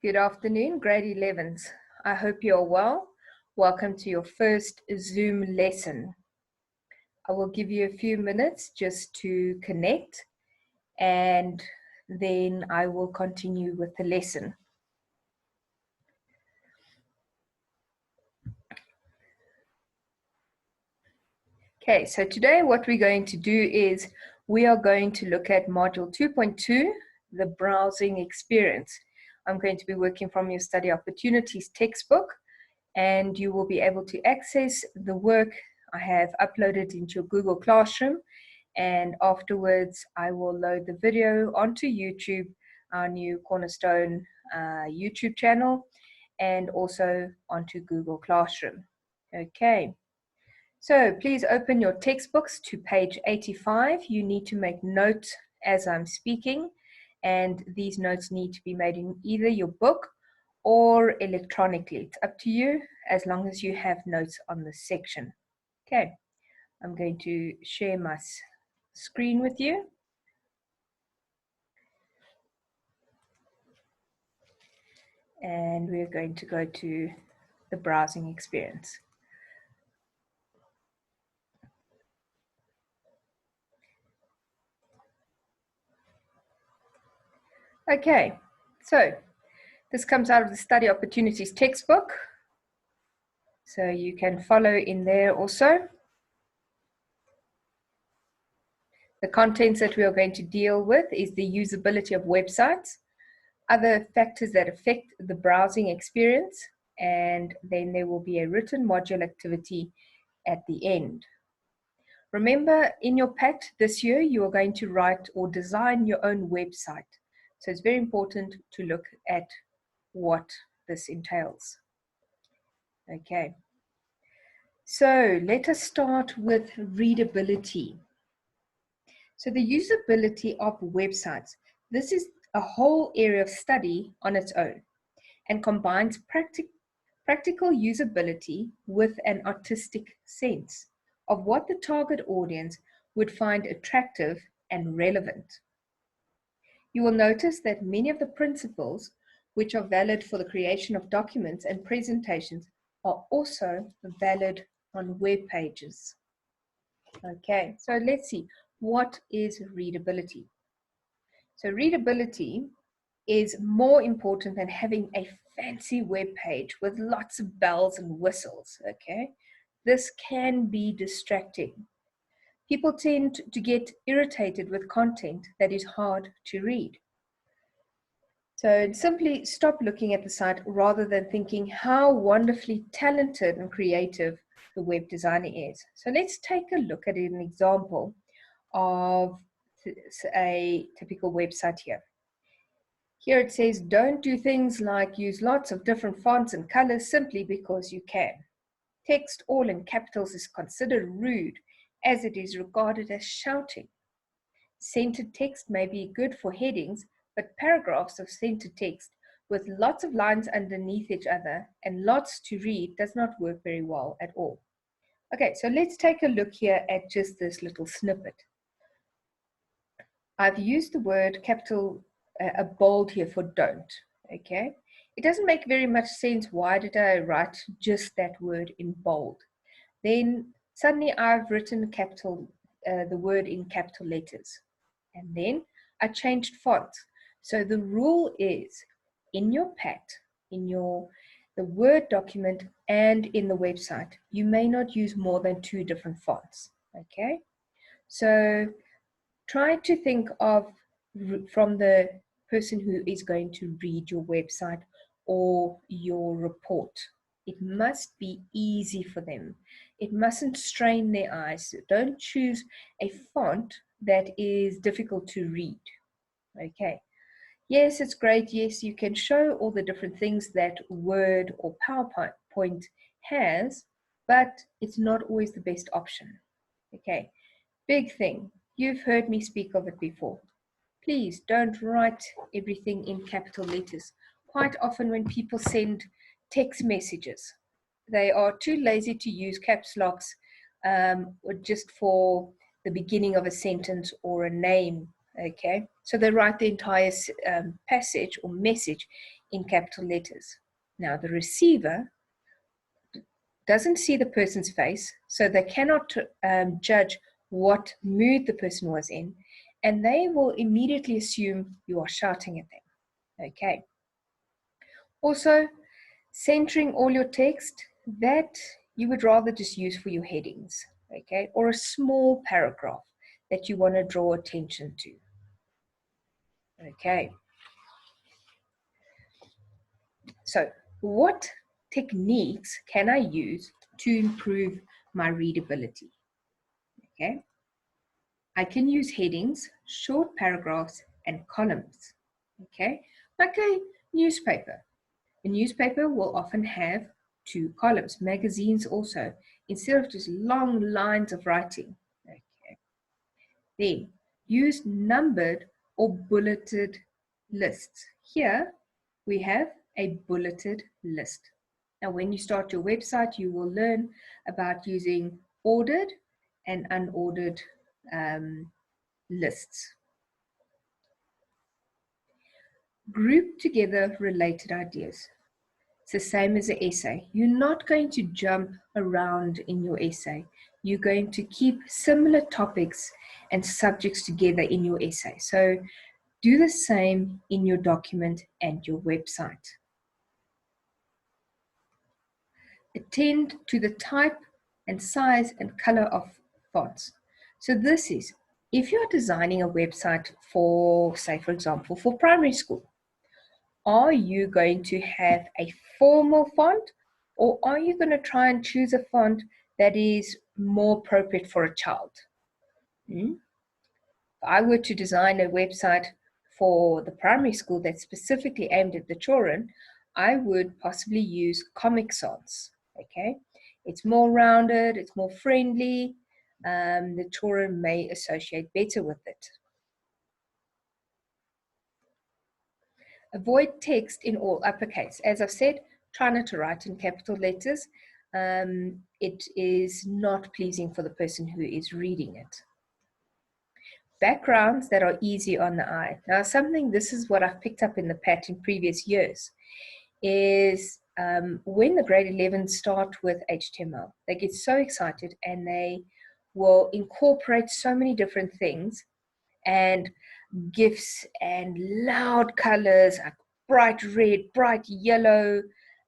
Good afternoon, grade 11s. I hope you're well. Welcome to your first Zoom lesson. I will give you a few minutes just to connect and then I will continue with the lesson. Okay, so today what we're going to do is we are going to look at module 2.2, the browsing experience. I'm going to be working from your study opportunities textbook, and you will be able to access the work I have uploaded into your Google Classroom, and afterwards I will load the video onto YouTube, our new Cornerstone YouTube channel, and also onto Google Classroom. Okay, so please open your textbooks to page 85. You need to make notes as I'm speaking, and these notes need to be made in either your book or electronically. It's up to you, as long as you have notes on this section. Okay, I'm going to share my screen with you. And we're going to go to the browsing experience. Okay, so this comes out of the Study Opportunities textbook. So you can follow in there also. The contents that we are going to deal with is the usability of websites, other factors that affect the browsing experience, and then there will be a written module activity at the end. Remember, in your PAT this year, you are going to write or design your own website. So it's very important to look at what this entails. Okay. So let us start with readability. So the usability of websites. This is a whole area of study on its own and combines practical usability with an artistic sense of what the target audience would find attractive and relevant. You will notice that many of the principles which are valid for the creation of documents and presentations are also valid on web pages. Okay, so let's see, what is readability? So readability is more important than having a fancy web page with lots of bells and whistles, okay? This can be distracting. People tend to get irritated with content that is hard to read. So simply stop looking at the site rather than thinking how wonderfully talented and creative the web designer is. So let's take a look at an example of a typical website here. Here it says, don't do things like use lots of different fonts and colors simply because you can. Text all in capitals is considered rude as it is regarded as shouting. Centered text may be good for headings, but paragraphs of centered text with lots of lines underneath each other and lots to read does not work very well at all. Okay, so let's take a look here at just this little snippet. I've used the word capital a bold here for don't, okay? It doesn't make very much sense. Why did I write just that word in bold? Then suddenly I've written the word in capital letters. And then I changed fonts. So the rule is in your PAT, in the Word document and in the website, you may not use more than 2 different fonts, okay? So try to think of from the person who is going to read your website or your report. It must be easy for them. It mustn't strain their eyes. Don't choose a font that is difficult to read. Okay. Yes, it's great. Yes, you can show all the different things that Word or PowerPoint has, but it's not always the best option. Okay. Big thing. You've heard me speak of it before. Please don't write everything in capital letters. Quite often when people send text messages, they are too lazy to use caps locks just for the beginning of a sentence or a name Okay, so they write the entire passage or message in capital letters. Now, the receiver doesn't see the person's face, so they cannot judge what mood the person was in, and they will immediately assume you are shouting at them. Okay. Also, centering all your text, that you would rather just use for your headings, okay, or a small paragraph that you want to draw attention to. Okay. So, what techniques can I use to improve my readability? Okay. I can use headings, short paragraphs, and columns. Okay. Like a newspaper. A newspaper will often have 2 columns. Magazines also, instead of just long lines of writing. Okay. Then use numbered or bulleted lists. Here we have a bulleted list. Now, when you start your website, you will learn about using ordered and unordered lists. Group together related ideas. It's the same as an essay. You're not going to jump around in your essay. You're going to keep similar topics and subjects together in your essay. So do the same in your document and your website. Attend to the type and size and color of fonts. So this is, if you're designing a website for, say, for example, for primary school, are you going to have a formal font, or are you going to try and choose a font that is more appropriate for a child? If I were to design a website for the primary school that's specifically aimed at the children, I would possibly use Comic Sans. Okay, it's more rounded, it's more friendly. The children may associate better with it. Avoid text in all uppercase. As I've said, try not to write in capital letters. It is not pleasing for the person who is reading it. Backgrounds that are easy on the eye. Now, this is what I've picked up in the PAT in previous years, is when the grade 11 start with HTML, they get so excited and they will incorporate so many different things and GIFs and loud colors, like bright red, bright yellow,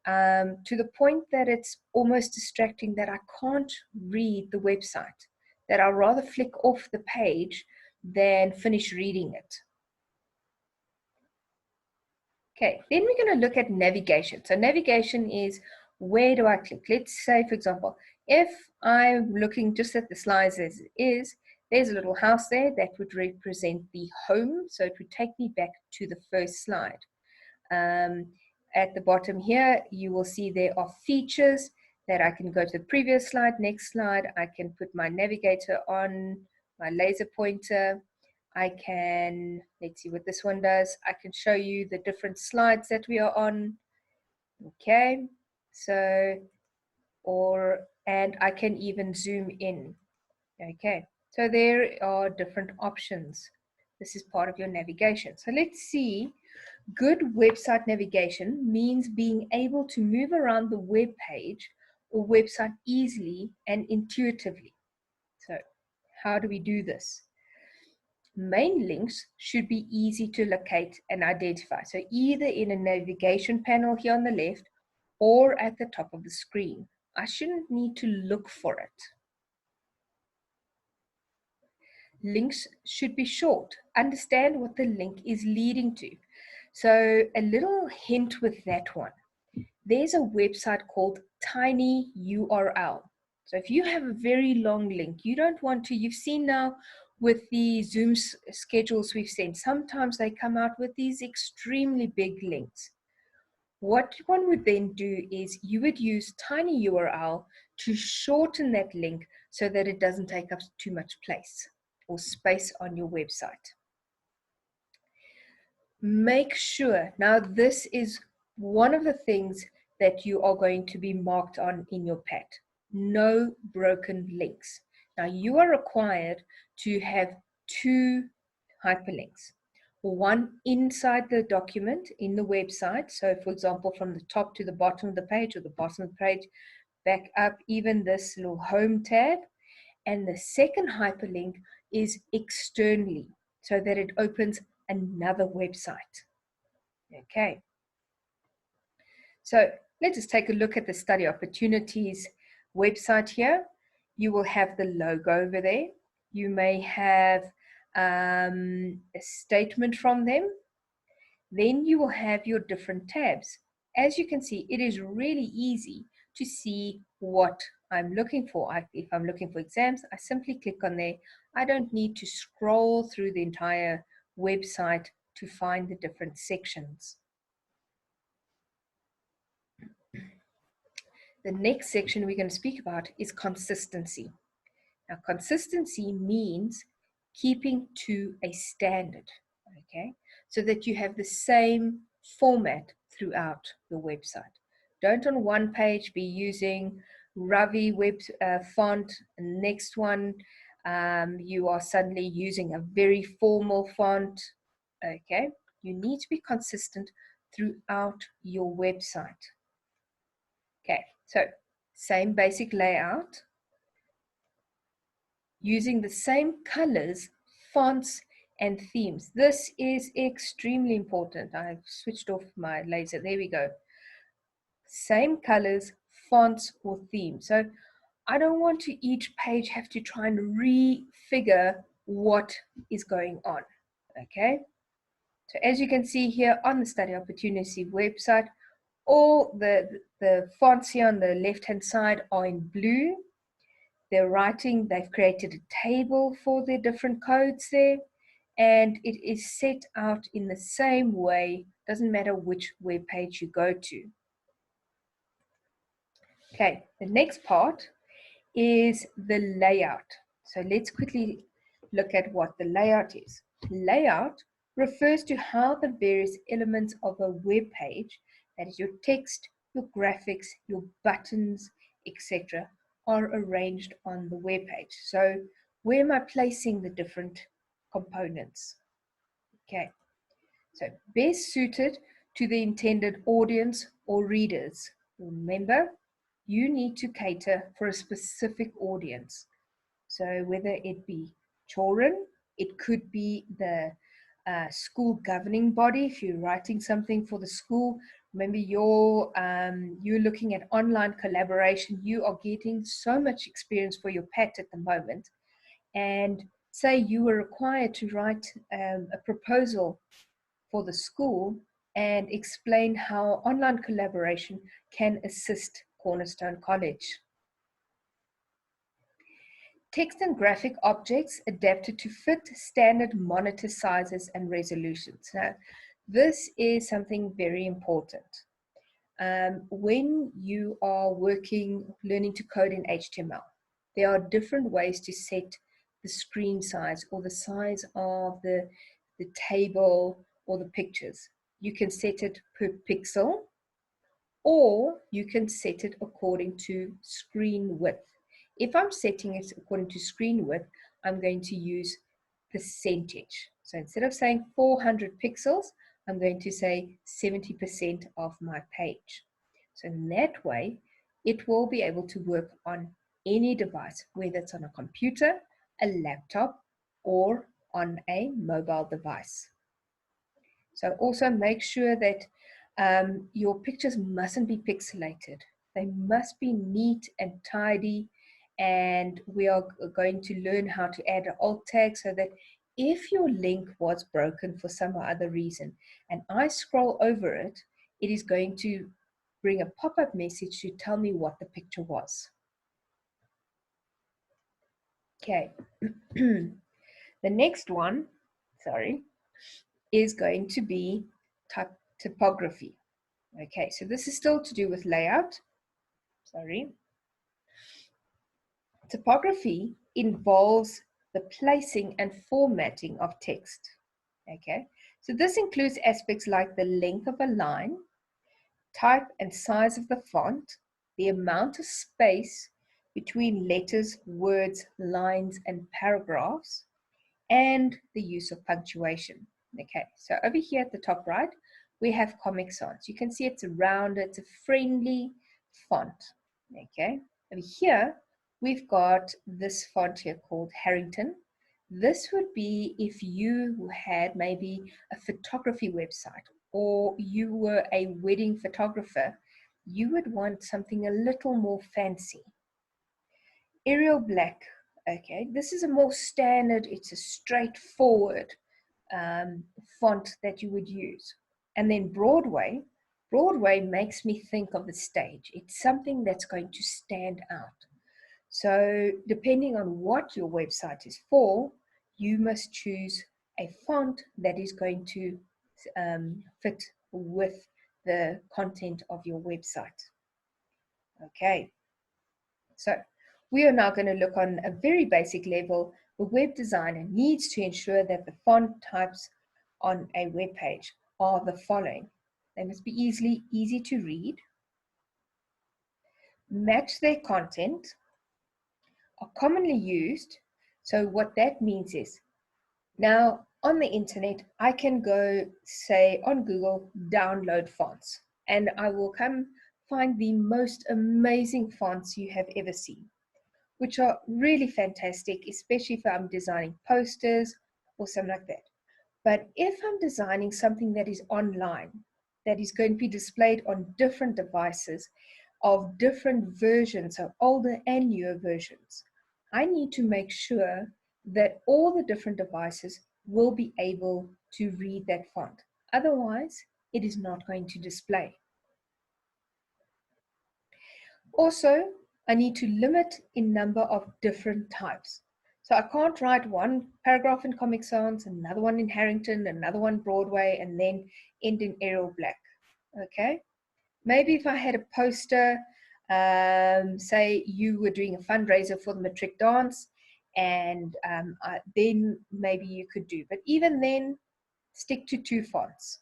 to the point that it's almost distracting, that I can't read the website, that I'll rather flick off the page than finish reading it. Okay, then we're going to look at navigation. So navigation is, where do I click? Let's say, for example, if I'm looking just at the slides as it is, there's a little house there that would represent the home. So it would take me back to the first slide. At the bottom here, you will see there are features that I can go to the previous slide, next slide. I can put my navigator on, my laser pointer. I can, let's see what this one does. I can show you the different slides that we are on. Okay, so, and I can even zoom in. Okay, so there are different options. This is part of your navigation. So let's see. Good website navigation means being able to move around the web page or website easily and intuitively. So how do we do this? Main links should be easy to locate and identify. So either in a navigation panel here on the left or at the top of the screen. I shouldn't need to look for it. Links should be short. Understand what the link is leading to. So a little hint with that one. There's a website called Tiny URL. So if you have a very long link, you don't want to, you've seen now with the Zoom schedules we've sent, sometimes they come out with these extremely big links. What one would then do is you would use Tiny URL to shorten that link so that it doesn't take up too much place or space on your website. Make sure, now this is one of the things that you are going to be marked on in your PAT. No broken links. Now you are required to have 2 hyperlinks. One inside the document in the website. So for example, from the top to the bottom of the page, or the bottom of the page back up, even this little home tab. And the second hyperlink is externally, so that it opens another website. Okay. So let us take a look at the Study Opportunities website here. You will have the logo over there. You may have a statement from them. Then you will have your different tabs. As you can see, it is really easy to see what I'm looking for. If I'm looking for exams, I simply click on there. I don't need to scroll through the entire website to find the different sections. The next section we're going to speak about is consistency. Now, consistency means keeping to a standard, okay? So that you have the same format throughout your website. Don't on one page be using Ravi web font, and next one you are suddenly using a very formal font, okay? You need to be consistent throughout your website. Okay, so same basic layout, using the same colors, fonts, and themes. This is extremely important. I've switched off my laser. There we go. Same colors, fonts, or themes. So I don't want to each page have to try and refigure what is going on. Okay. So as you can see here on the Study Opportunity website, all the fonts here on the left-hand side are in blue. They're writing, they've created a table for the different codes there, and it is set out in the same way, doesn't matter which web page you go to. Okay, the next part is the layout. So let's quickly look at what the layout is. Layout refers to how the various elements of a web page, that is your text, your graphics, your buttons, etc., are arranged on the web page. So where am I placing the different components? Okay, so best suited to the intended audience or readers. Remember, you need to cater for a specific audience. So whether it be children, it could be the school governing body. If you're writing something for the school, remember you're looking at online collaboration. You are getting so much experience for your PAT at the moment. And say you were required to write a proposal for the school and explain how online collaboration can assist Cornerstone College. Text and graphic objects adapted to fit standard monitor sizes and resolutions. Now, this is something very important. When you are learning to code in HTML, there are different ways to set the screen size or the size of the table or the pictures. You can set it per pixel, or you can set it according to screen width. If I'm setting it according to screen width, I'm going to use percentage. So instead of saying 400 pixels, I'm going to say 70% of my page. So in that way, it will be able to work on any device, whether it's on a computer, a laptop, or on a mobile device. So also make sure that your pictures mustn't be pixelated. They must be neat and tidy. And we are going to learn how to add an alt tag so that if your link was broken for some other reason and I scroll over it, it is going to bring a pop-up message to tell me what the picture was. Okay. The next one, is going to be typography. Okay, so this is still to do with layout. Typography involves the placing and formatting of text. Okay, so this includes aspects like the length of a line, type and size of the font, the amount of space between letters, words, lines, and paragraphs, and the use of punctuation. Okay, so over here at the top right, we have Comic Sans. You can see it's a round, it's a friendly font. Okay, over here, we've got this font here called Harrington. This would be if you had maybe a photography website or you were a wedding photographer, you would want something a little more fancy. Arial Black, okay, this is a more standard, it's a straightforward font that you would use. And then Broadway, Broadway makes me think of the stage. It's something that's going to stand out. So depending on what your website is for, you must choose a font that is going to fit with the content of your website. Okay, so we are now going to look on a very basic level. The web designer needs to ensure that the font types on a web page are the following. They must be easy to read, match their content, are commonly used. So what that means is, now on the internet, I can go say on Google, download fonts, and I will come find the most amazing fonts you have ever seen, which are really fantastic, especially if I'm designing posters or something like that. But if I'm designing something that is online, that is going to be displayed on different devices of different versions, of older and newer versions, I need to make sure that all the different devices will be able to read that font. Otherwise, it is not going to display. Also, I need to limit in number of different types. So I can't write one paragraph in Comic Sans, another one in Harrington, another one Broadway, and then end in Arial Black. Okay? Maybe if I had a poster, say you were doing a fundraiser for the matric dance, and then maybe you could do. But even then, stick to 2 fonts.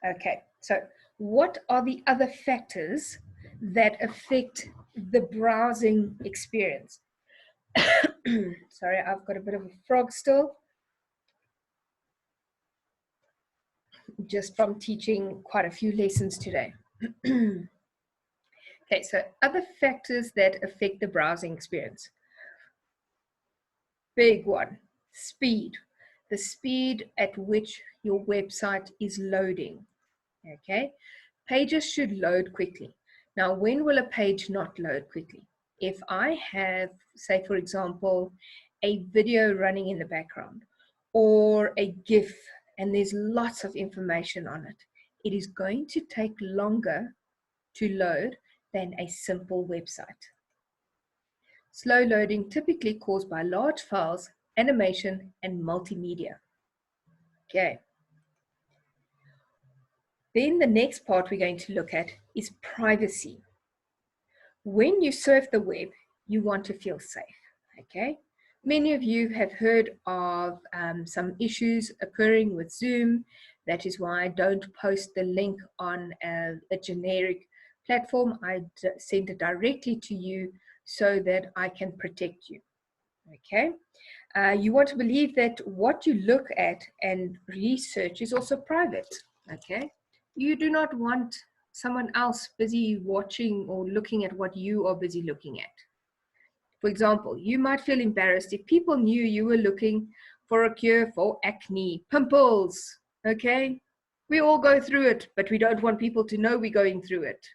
Okay, so what are the other factors that affect the browsing experience? Sorry, I've got a bit of a frog still, just from teaching quite a few lessons today. Okay, so other factors that affect the browsing experience. Big one, speed. The speed at which your website is loading. Okay, pages should load quickly. Now, when will a page not load quickly? If I have, say, for example, a video running in the background or a GIF and there's lots of information on it, it is going to take longer to load than a simple website. Slow loading typically caused by large files, animation, and multimedia. Okay. Then the next part we're going to look at is privacy. When you surf the web, you want to feel safe, okay? Many of you have heard of some issues occurring with Zoom. That is why I don't post the link on a generic platform. I send it directly to you so that I can protect you, okay? You want to believe that what you look at and research is also private, okay? You do not want someone else busy watching or looking at what you are busy looking at. For example, you might feel embarrassed if people knew you were looking for a cure for acne, pimples, okay? We all go through it, but we don't want people to know we're going through it.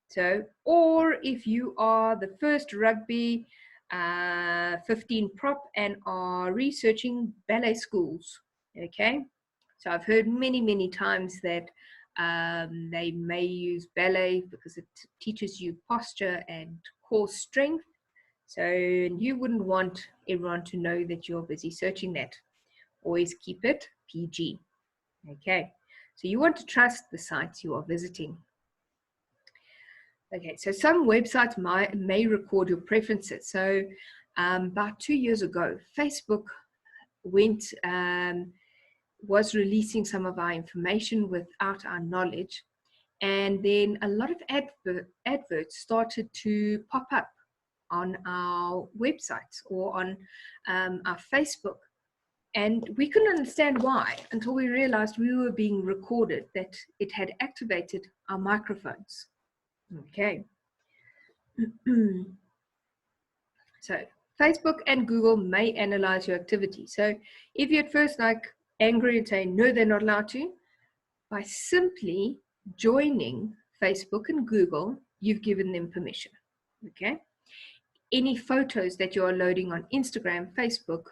So, or if you are the first rugby 15 prop and are researching ballet schools, okay? So I've heard many times that they may use ballet because it teaches you posture and core strength. So you wouldn't want everyone to know that you're busy searching that. Always keep it PG. Okay, so you want to trust the sites you are visiting. Okay, so some websites may record your preferences. So about 2 years ago, Facebook was releasing some of our information without our knowledge. And then a lot of adverts started to pop up. on our websites or on our Facebook. And we couldn't understand why until we realized we were being recorded, that it had activated our microphones. Okay. So Facebook and Google may analyze your activity. So if you're at first like angry and saying, no, they're not allowed to, by simply joining Facebook and Google, you've given them permission. Okay. Any photos that you are loading on Instagram, Facebook,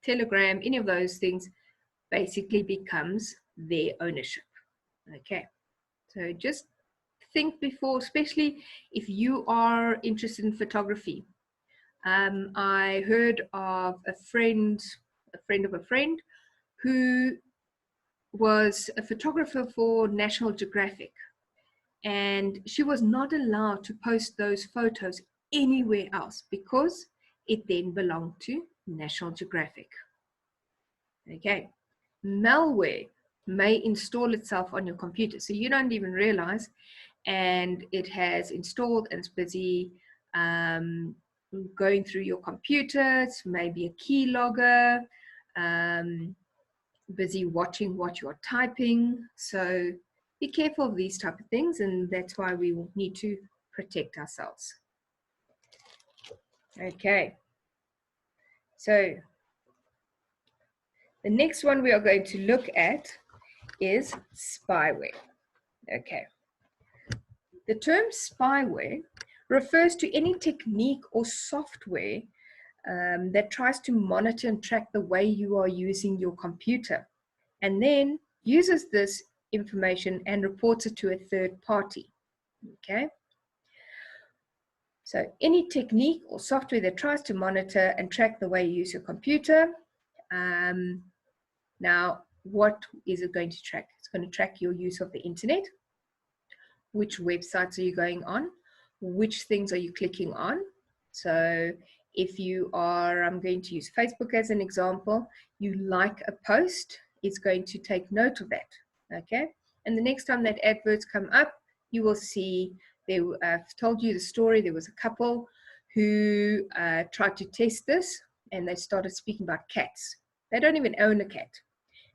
Telegram, any of those things basically becomes their ownership. Okay. So just think before, especially if you are interested in photography. I heard of a friend of a friend who was a photographer for National Geographic, and she was not allowed to post those photos anywhere else because it then belonged to National Geographic. Okay, malware may install itself on your computer, so you don't even realize, and it has installed and it's busy going through your computer. It's maybe a keylogger, busy watching what you're typing. So be careful of these type of things, and that's why we need to protect ourselves. Okay, so the next one we are going to look at is spyware. Okay, the term spyware refers to any technique or software that tries to monitor and track the way you are using your computer, and then uses this information and reports it to a third party. Okay. So any technique or software that tries to monitor and track the way you use your computer. Now, what is it going to track? It's going to track your use of the internet. Which websites are you going on? Which things are you clicking on? So if you are, I'm going to use Facebook as an example, you like a post, it's going to take note of that, okay? And the next time that adverts come up, you will see, I've told you the story, there was a couple who tried to test this, and they started speaking about cats. They don't even own a cat.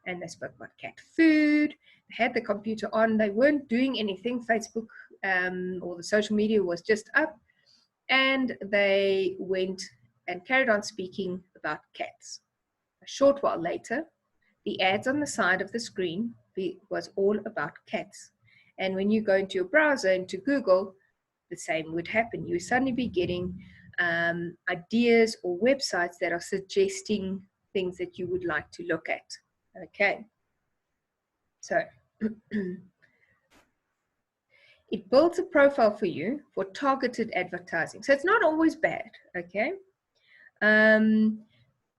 And they spoke about cat food, they had the computer on, they weren't doing anything, Facebook or the social media was just up, and they went and carried on speaking about cats. A short while later, the ads on the side of the screen was all about cats. And when you go into your browser, into Google, the same would happen. You would suddenly be getting ideas or websites that are suggesting things that you would like to look at. Okay, so it builds a profile for you for targeted advertising. So it's not always bad, okay? 2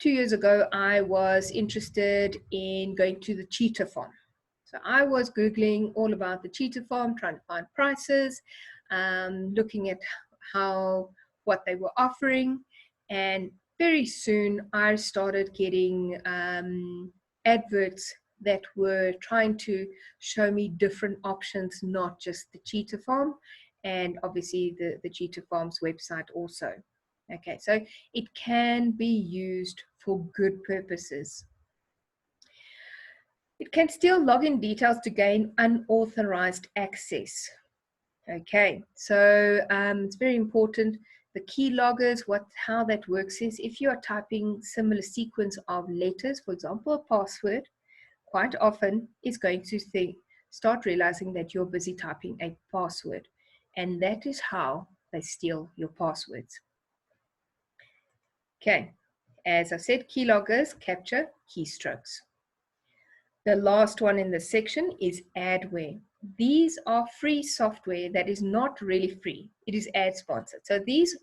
years ago, I was interested in going to the cheetah farm. So I was Googling all about the cheetah farm, trying to find prices, looking at what they were offering. And very soon I started getting adverts that were trying to show me different options, not just the cheetah farm, and obviously the cheetah farm's website also. Okay, so it can be used for good purposes. It can steal login details to gain unauthorized access. Okay, so it's very important. The keyloggers, how that works is if you are typing similar sequence of letters, for example, a password, quite often it's going to start realizing that you're busy typing a password. And that is how they steal your passwords. Okay, as I said, keyloggers capture keystrokes. The last one in this section is adware. These are free software that is not really free. It is ad sponsored. So these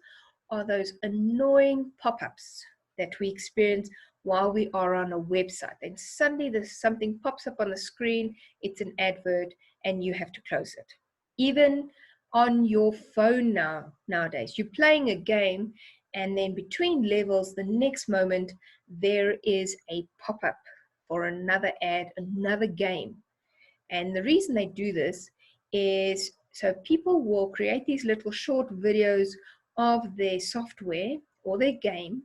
are those annoying pop-ups that we experience while we are on a website. And suddenly something pops up on the screen, it's an advert, and you have to close it. Even on your phone nowadays, you're playing a game, and then between levels, the next moment, there is a pop-up for another ad, another game. And the reason they do this is so people will create these little short videos of their software or their game,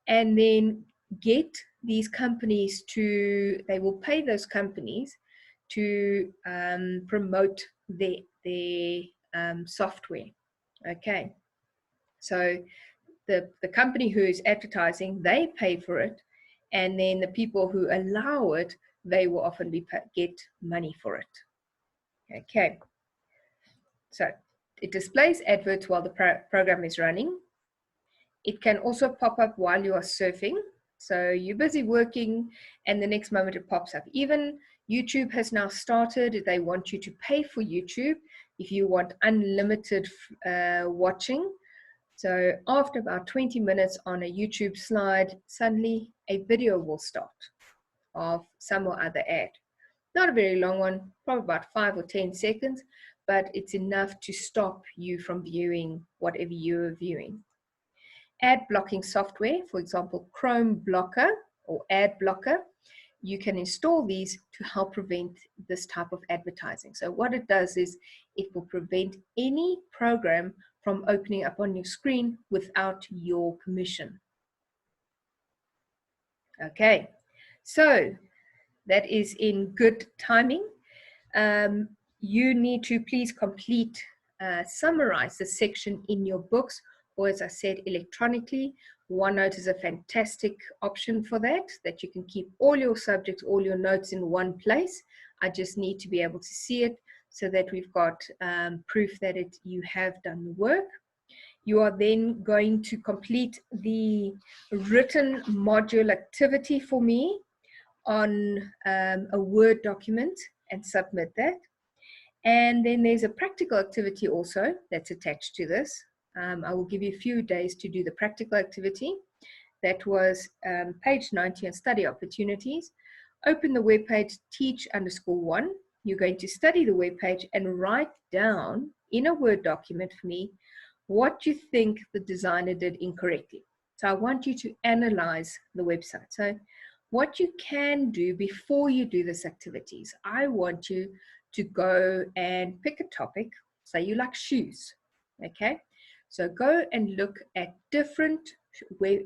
and then get these companies to, they will pay those companies to promote their software. Okay, so the company who is advertising, they pay for it, and then the people who allow it, they will often get money for it. Okay, so it displays adverts while the program is running. It can also pop up while you are surfing. So you're busy working and the next moment it pops up. Even YouTube has now started, they want you to pay for YouTube if you want unlimited watching. So after about 20 minutes on a YouTube slide, suddenly a video will start of some or other ad. Not a very long one, probably about 5 or 10 seconds, but it's enough to stop you from viewing whatever you're viewing. Ad blocking software, for example, Chrome Blocker or Ad Blocker, you can install these to help prevent this type of advertising. So what it does is it will prevent any program from opening up on your screen without your permission. Okay, so that is in good timing. You need to please complete, summarize the section in your books, or as I said, electronically. OneNote is a fantastic option for that you can keep all your subjects, all your notes in one place. I just need to be able to see it so that we've got proof that you have done the work. You are then going to complete the written module activity for me on a Word document and submit that. And then there's a practical activity also that's attached to this. I will give you a few days to do the practical activity. That was page 90 on study opportunities. Open the webpage teach_1. You're going to study the webpage and write down in a Word document for me what you think the designer did incorrectly. So I want you to analyze the website. So what you can do before you do this activities, I want you to go and pick a topic. Say you like shoes, okay? So go and look at different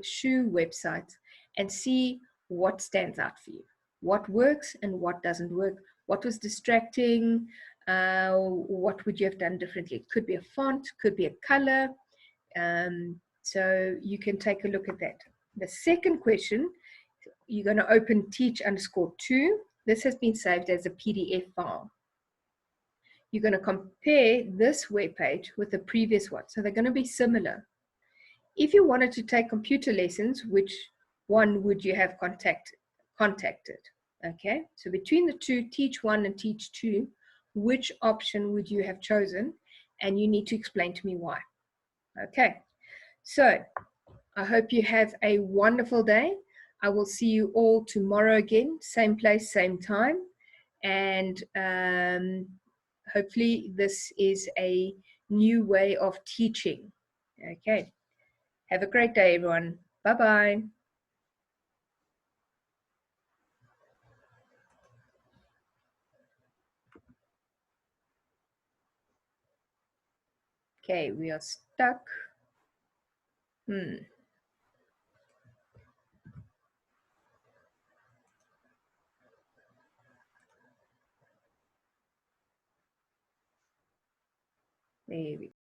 shoe websites and see what stands out for you. What works and what doesn't work. What was distracting? What would you have done differently? It could be a font, could be a color. So you can take a look at that. The second question, you're going to open teach_2. This has been saved as a PDF file. You're going to compare this web page with the previous one. So they're going to be similar. If you wanted to take computer lessons, which one would you have contacted? Okay, so between the two, Teach1 and Teach2, which option would you have chosen? And you need to explain to me why. Okay, so I hope you have a wonderful day. I will see you all tomorrow again, same place, same time. And hopefully this is a new way of teaching. Okay. Have a great day, everyone. Bye-bye. Okay, we are stuck. There we